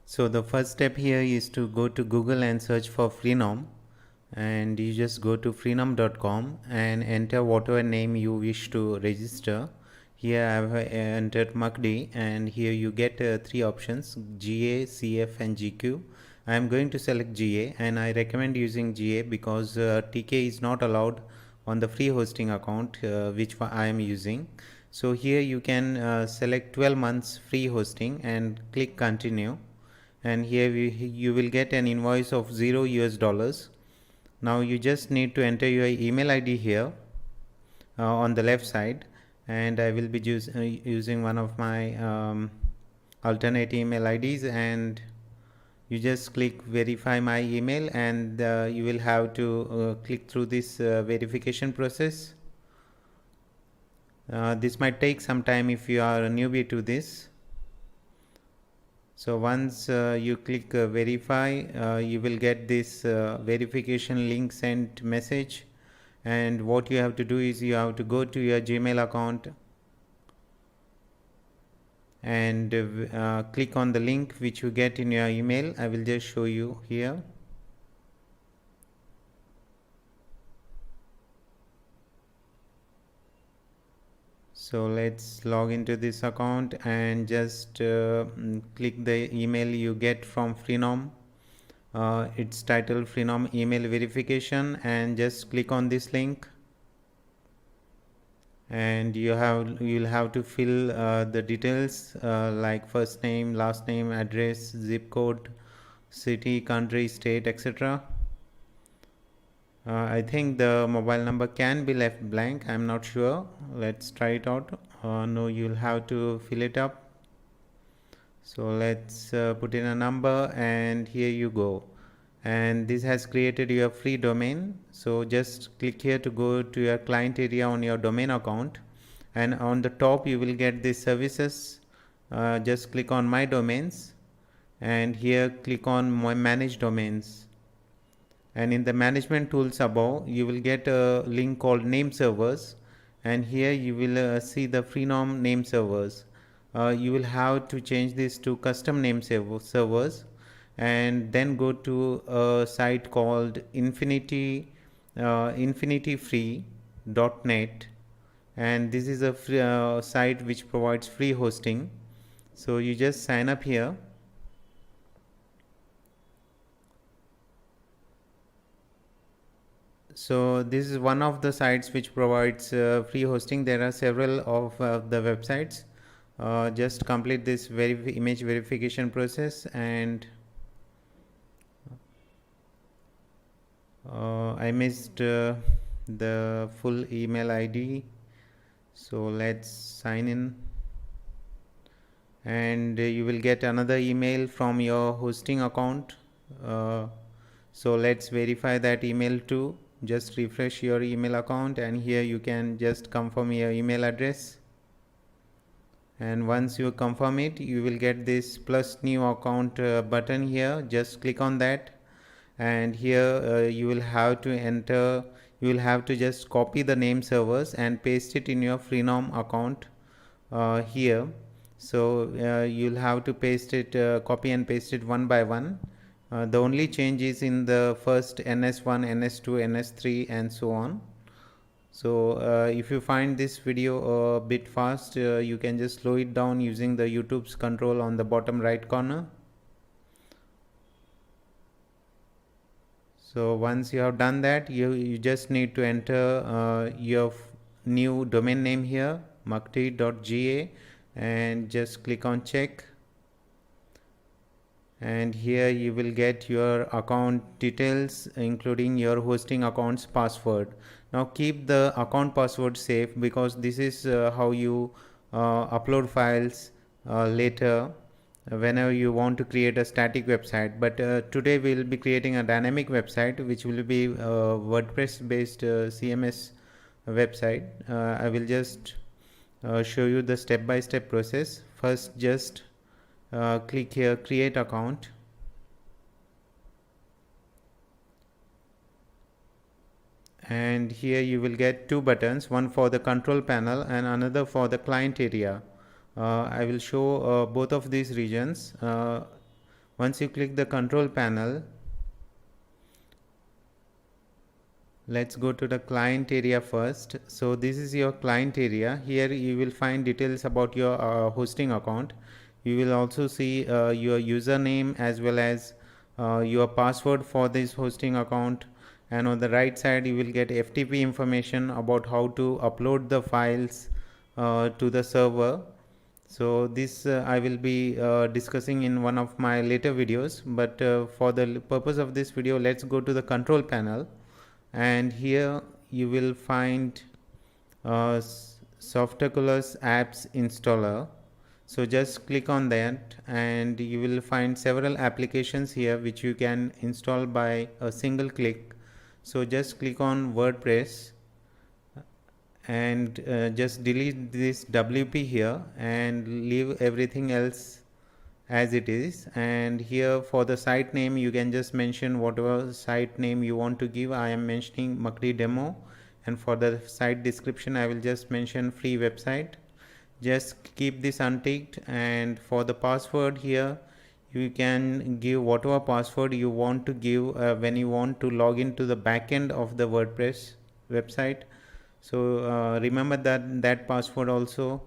So the first step here is to go to Google and search for Freenom, and you just go to freenom.com and enter whatever name you wish to register. Here I have entered Makdi, and here you get three options: GA, CF and GQ. I am going to select GA, and I recommend using GA because TK is not allowed on the free hosting account which I am using. So here you can select 12 months free hosting and click continue, and here you will get an invoice of $0. Now you just need to enter your email ID here on the left side, and I will be using one of my alternate email IDs, and you just click verify my email, and you will have to click through this verification process. This might take some time if you are a newbie to this. So once you click verify, you will get this verification link sent message, and what you have to do is you have to go to your Gmail account and click on the link which you get in your email. I will just show you here. So let's log into this account and just click the email you get from Freenom. It's titled Freenom email verification, and just click on this link, and you'll have to fill the details like first name, last name, address, zip code, city, country, state, etc. I think the mobile number can be left blank. I'm not sure. Let's try it out. No, you'll have to fill it up. So let's put in a number, and here you go. And this has created your free domain. So just click here to go to your client area on your domain account, and on the top you will get these services. Just click on my domains, and here click on my manage domains, and in the management tools above you will get a link called name servers, and here you will see the Freenom name servers. You will have to change this to custom name servers, and then go to a site called infinityfree.net, and this is a free, site which provides free hosting. So you just sign up here. So this is one of the sites which provides free hosting. There are several of the websites. Just complete this image verification process, and I missed the full email ID. So let's sign in, and you will get another email from your hosting account. So let's verify that email too. Just refresh your email account, and here you can just confirm your email address, and once you confirm it, you will get this plus new account button here. Just click on that, and here you will have to just copy the name servers and paste it in your Freenom account here. So you'll have to paste it, copy and paste it one by one. The only change is in the first NS1, NS2, NS3 and so on. So if you find this video a bit fast, you can just slow it down using the YouTube's control on the bottom right corner. So once you have done that, you just need to enter your new domain name here, makti.ga, and just click on check, and here you will get your account details including your hosting account's password. Now keep the account password safe, because this is how you upload files later whenever you want to create a static website. But today we will be creating a dynamic website which will be WordPress based CMS website. I will just show you the step-by-step process. First, just click here create account, and here you will get two buttons, one for the control panel and another for the client area. I will show both of these regions. Once you click the control panel, let's go to the client area first. So this is your client area. Here you will find details about your hosting account. You will also see your username as well as your password for this hosting account, and on the right side you will get FTP information about how to upload the files to the server. So this I will be discussing in one of my later videos, but for the purpose of this video, let's go to the control panel, and here you will find Softaculous apps installer. So just click on that and you will find several applications here which you can install by a single click. So just click on WordPress and just delete this WP here and leave everything else as it is. And here for the site name you can just mention whatever site name you want to give. I am mentioning Makri demo, and for the site description I will just mention free website. Just keep this unticked, and for the password here you can give whatever password you want to give when you want to log into the backend of the WordPress website. So remember that password also.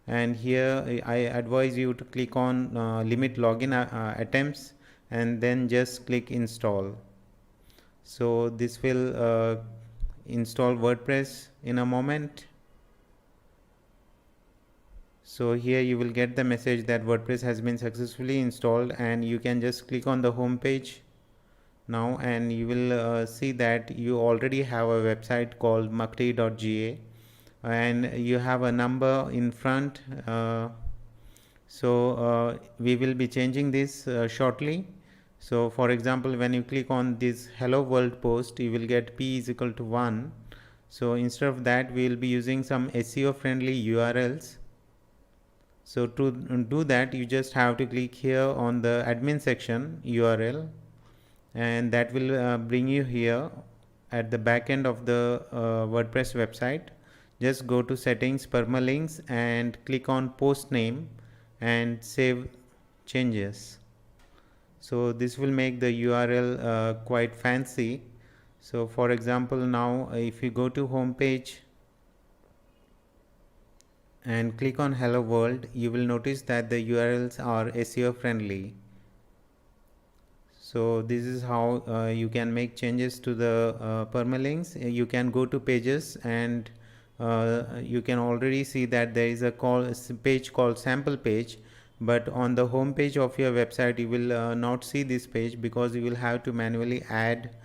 And here I advise you to click on limit login attempts and then just click install. So this will install WordPress in a moment. So here you will get the message that WordPress has been successfully installed, and you can just click on the home page now and you will see that you already have a website called makri.ga and you have a number in front. So we will be changing this shortly. So for example, when you click on this hello world post, you will get p is equal to 1. So instead of that, we will be using some SEO friendly URLs. So to do that, you just have to click here on the admin section URL, and that will bring you here at the back end of the WordPress website. Just go to settings, permalinks, and click on post name and save changes. So this will make the URL quite fancy. So for example, now if you go to home page and click on hello world, you will notice that the URLs are SEO friendly. So this is how you can make changes to the permalinks. You can go to pages and you can already see that there is a page called sample page, but on the home page of your website you will not see this page because you will have to manually add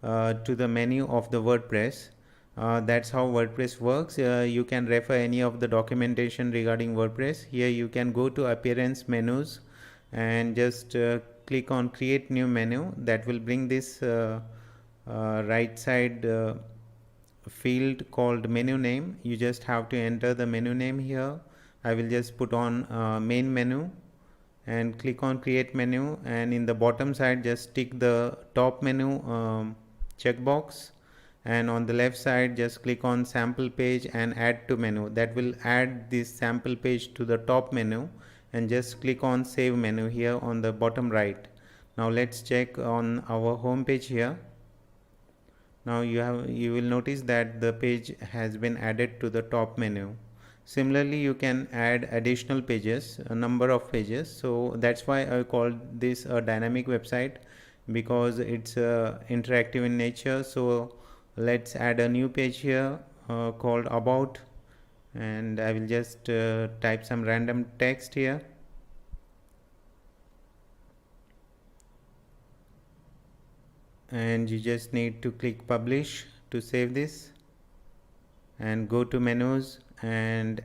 to the menu of the WordPress. That's how WordPress works. You can refer any of the documentation regarding WordPress. Here you can go to appearance menus and just click on create new menu. That will bring this right side field called menu name. You just have to enter the menu name here. I will just put on main menu and click on create menu, and in the bottom side just tick the top menu checkbox, and on the left side just click on sample page and add to menu. That will add this sample page to the top menu, and just click on save menu here on the bottom right. Now let's check on our home page here. Now you will notice that the page has been added to the top menu. Similarly, you can add additional pages, a number of pages. So that's why I called this a dynamic website, because it's interactive in nature. So let's add a new page here called about, and I will just type some random text here. And you just need to click publish to save this, and go to menus and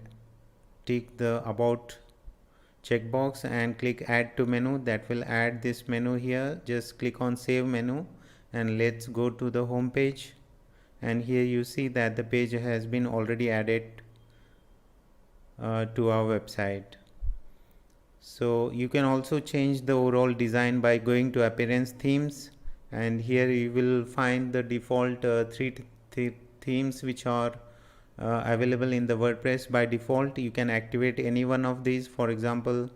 tick the about checkbox and click add to menu. That will add this menu here. Just click on save menu and let's go to the home page, and here you see that the page has been already added to our website. So you can also change the overall design by going to appearance themes, and here you will find the default three themes which are available in the WordPress by default. You can activate any one of these. For example,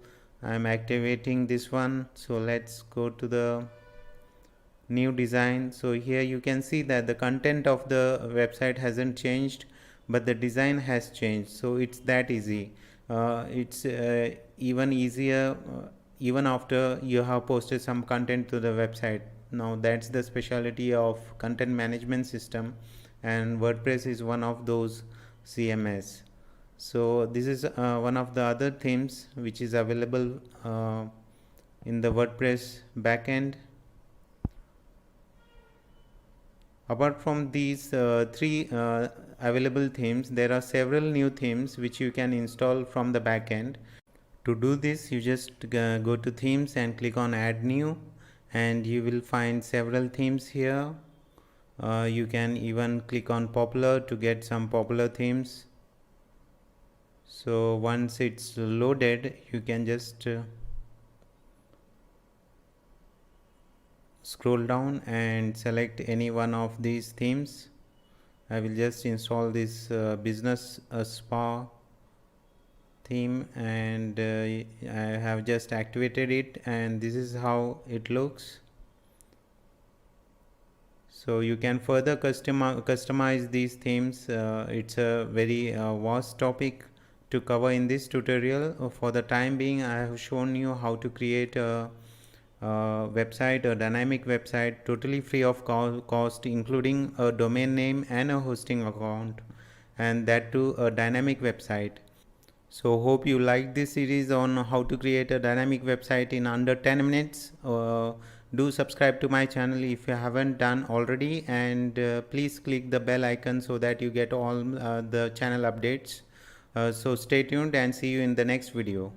I'm activating this one. So let's go to the new design. So here you can see that the content of the website hasn't changed, but the design has changed. So it's that easy. It's even easier even after you have posted some content to the website. Now that's the specialty of content management system, and WordPress is one of those CMS. So this is one of the other themes which is available in the WordPress backend. Apart from these three available themes, there are several new themes which you can install from the backend. To do this, you just go to themes and click on add new, and you will find several themes here. You can even click on popular to get some popular themes. So once it's loaded, you can just scroll down and select any one of these themes. I will just install this business spa theme, and I have just activated it, and this is how it looks. So you can further customize these themes. It's a very vast topic to cover in this tutorial. For the time being, I have shown you how to create a website, a dynamic website, totally free of cost, including a domain name and a hosting account, and that too a dynamic website. So hope you like this series on how to create a dynamic website in under 10 minutes. Do subscribe to my channel if you haven't done already, and please click the bell icon so that you get all the channel updates. So stay tuned and see you in the next video.